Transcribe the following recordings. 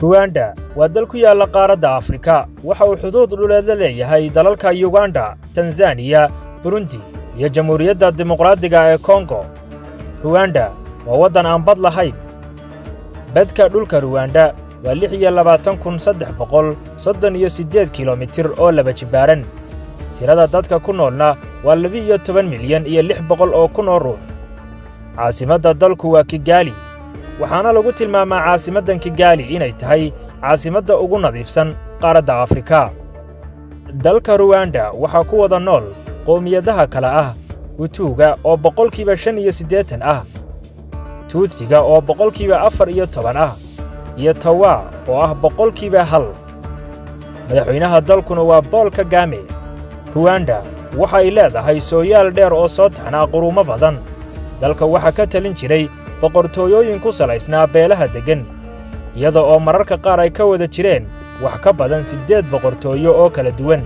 Rwanda waa dal ku yaala qaaradda Afrika waxa uu xuduud dhuleed la leeyahay dalalka Uganda, Tanzania, Burundi iyo Jamhuuriyadda Dimuqraadiga ee Congo. Rwanda waa waddan aan bad lahayn. Badka dhulka Rwanda waa 26,338 kilomitir oo laba jibaaran. Tirada dadka ku noolna waa 12,600,000 oo kun oo ruux. Caasimadda dalku waa Kigali. waxaana lagu tilmaamaa caasimaddan Kigali inay tahay caasimadda ugu nadiifsan qaaradda Afrika. Dalka Rwanda waxaa ku wada nool qowmiyadaha kala ah Hutuga oo 85% ah, Tutsiga oo 14% ah, iyo Tawa oo ah 1%. Madaxweynaha dalkuna waa Paul Kagame. Rwanda waxay leedahay sooyaal dheer oo soo taxnaa quruumo badan. Dalka waxaa ka talin jiray boqortooyooyin ku salaysnaa beelaha degan, iyada oo mararka qaar ay ka wada jireen wax ka badan 8 boqortooyo oo kala duwan.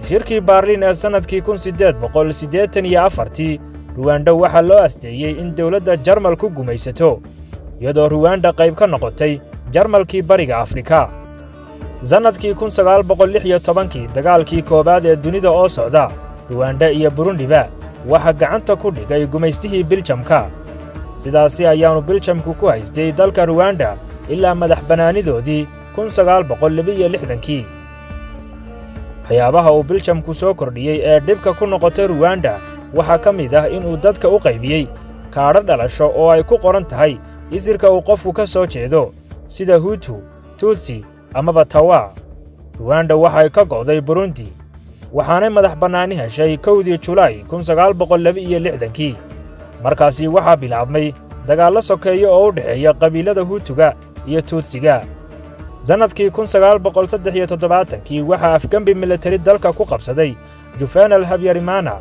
Shirkii Berlin ee sanadkii 1884 Rwanda waxaa loo asteeyey in dawladda Jarmalku gumaysato, iyadoo Rwanda qayb ka noqotay Jarmalkii Bariga Afrika. Sanadkii 1916 dagaalkii koobaad ee dunida oo socda, Rwanda iyo Burundiba waxaa gacanta ku dhigay gumaystihii Biljamka. sidaasi ayaanu Biljamku ku haystay dalka Rwanda ilaa madax banaanidoodii 1962. waxyaabaha uu Biljamku soo kordhiyey ee dhibka ku noqotay Rwanda waxaa ka mid ah inuu dadka u qaybiyey kaadho dhalasho oo ay ku qoran tahay isirka uu qofku ka soo jeedo, sida Hutu, Tutsi amaba Tawa. Rwanda waxay ka go'day Burundi, waxaanay madax bannaani heshay 1 Julaay 1962. markaasi waxaa bilaabmay dagaallo sokeeyo oo u dhexeeya qabiilada Hutuga iyo Tutsiga. Sanadkii 1973 waxaa afgambi militari dalka ku qabsaday Juvenal Habyarimana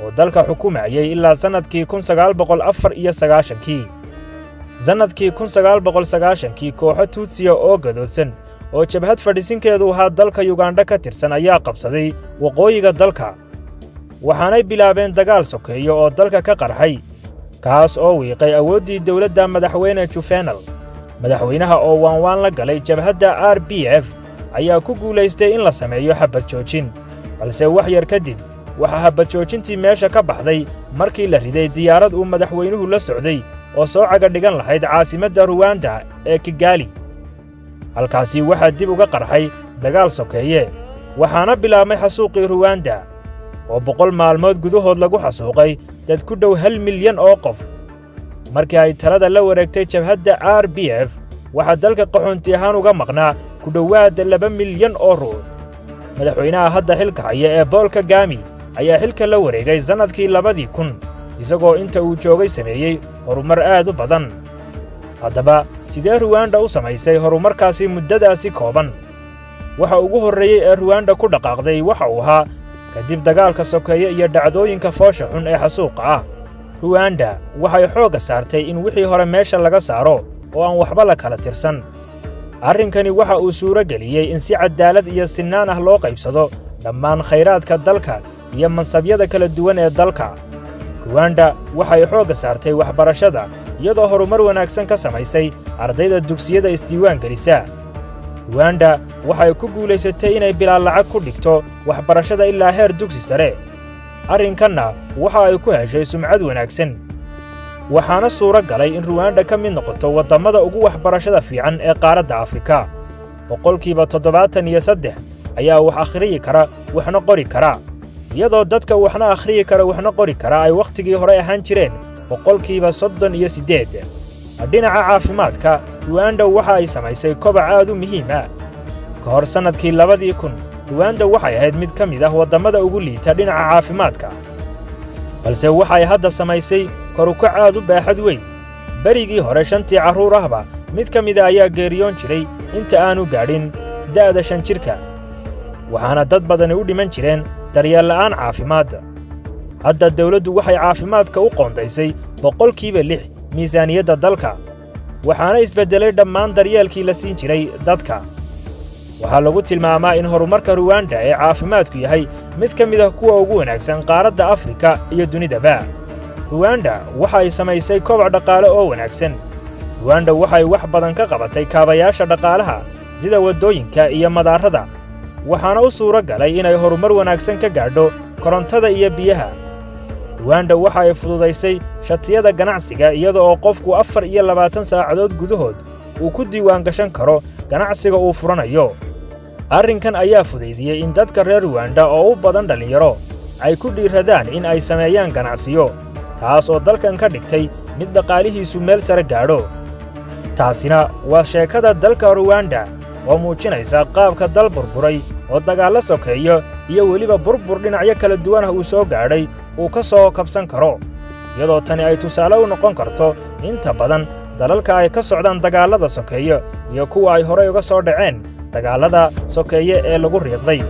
oo dalka xukumayay ilaa sanadkii 1994. Sanadkii 1990 kooxo Tutsiya oo gadoodsan oo jabhad fadhiisinkeedu ahaa dalka Uganda ka tirsan ayaa qabsaday waqooyiga dalka, waxaanay bilaabeen dagaal sokeeyo oo dalka ka qarxay, kaas oo wiiqay awooddii dawladda madaxweyne Juvenal. madaxweynaha oo waanwaan la galay jabhadda RPF ayaa ku guulaystay in la sameeyo xabad joojin, balse wax yar kadib waxaa xabad joojintii meesha ka baxday markii la riday diyaarad uu madaxweynuhu la socday oo soo caga dhigan lahayd caasimadda Rwanda ee Kigali. halkaasi waxaa dib uga qarxay dagaal sokeeye, waxaana bilaabmay xasuuqii Rwanda oo 100 maalmood gudahood lagu xasuuqay dad ku dhow 1 milyan oo qof. markii ay talada la wareegtay jabhadda RPF waxaa dalka qaxoonti ahaan uga maqnaa ku dhowaad 2 milyan oo ruux. madaxweynaha hadda xilka haya ee Paul Kagame ayaa xilka la wareegay sanadkii 2000, isagoo inta uu joogay sameeyey horumar aad u badan. haddaba sidee Rwanda u samaysay horumarkaasi muddadaasi kooban? waxa ugu horreeyey ee Rwanda ku dhaqaaqday waxa uu ahaa kadib dagaalka sokeeye iyo dhacdooyinka foosha xun ee xasuuqa ah. Rwanda waxay xoogga saartay in wixii hore meesha laga saaro oo aan waxba la kala tirsan. arrinkani waxa uu suuro geliyey in si cadaalad iyo sinaan ah loo qaybsado dhammaan khayraadka dalka iyo mansabyada kala duwan ee dalka. Rwanda waxay xoogga saartay waxbarashada iyadoo horumar wanaagsan ka samaysay ardayda dugsiyada isdiiwaan gelisa. Rwanda waxay ku guulaysatay inay bilaa lacag ku dhigto waxbarashada ilaa heer dugsi sare. arrinkanna waxa ay ku heshay sumcad wanaagsan, waxaana suuro galay in Rwanda ka mid noqoto waddamada ugu waxbarashada fiican ee qaaradda Afrika. 73% ayaa wax akhriyi kara waxna qori kara, iyadoo dadka waxna akhriyi kara waxna qori kara ay wakhtigii hore ahaan jireen 38%. dhinaca caafimaadka, Rwanda waxa ay samaysay kobac aad u muhiim ah. ka hor sanadkii 2000 Rwanda waxay ahayd mid ka mid ah waddamada ugu liita dhinaca caafimaadka, balse waxay hadda samaysay kor u kac aad u baaxad weyn. berigii hore 5 carruur ahba mid ka mid ah ayaa geeriyoon jiray inta aanu gaadhin da'da 5 jirka, waxaana dad badani u dhiman jireen daryeel la'aan caafimaad. hadda dawladdu waxay caafimaadka u qoondaysay 6% miisaaniyadda dalka, waxaana isbeddelay dhammaan daryeelkii la siin jiray dadka. waxaa lagu tilmaamaa in horumarka Rwanda ee caafimaadku yahay mid ka mid ah kuwa ugu wanaagsan qaaradda Afrika iyo dunidaba. Rwanda waxa ay samaysay koboc dhaqaale oo wanaagsan. ruwanda waxay wax badan ka qabatay kaabayaasha dhaqaalaha sida waddooyinka iyo madaarada waxaana u suuro galay inay horumar wanaagsan ka gaadho korontada iyo biyaha ruwanda waxa ay fududaysay shatiyada ganacsiga iyada oo qofku 24 saacadood gudahood uu ku diiwaan gashan karo ganacsiga uu furanayo arrinkan ayaa fudaydiyey in dadka reer ruwanda oo u badan dhalinyaro ay ku dhiiradaan in ay sameeyaan ganacsiyo taas oo dalkan ka dhigtay mid dhaqaalihiisu meel sare gaadho taasina waa sheekada dalka ruwanda oo muujinaysa qaabka dal burburay oo dagaallo sokeeyo iyo weliba burbur dhinacyo kala duwan uu soo gaadhay uu ka soo kabsan karo iyadoo tani ay tusaale u noqon karto inta badan dalalka ay ka socdaan dagaallada sokeeyo iyo kuwa ay horey uga soo dhaceen dagaallada sokeeye ee lagu riiqday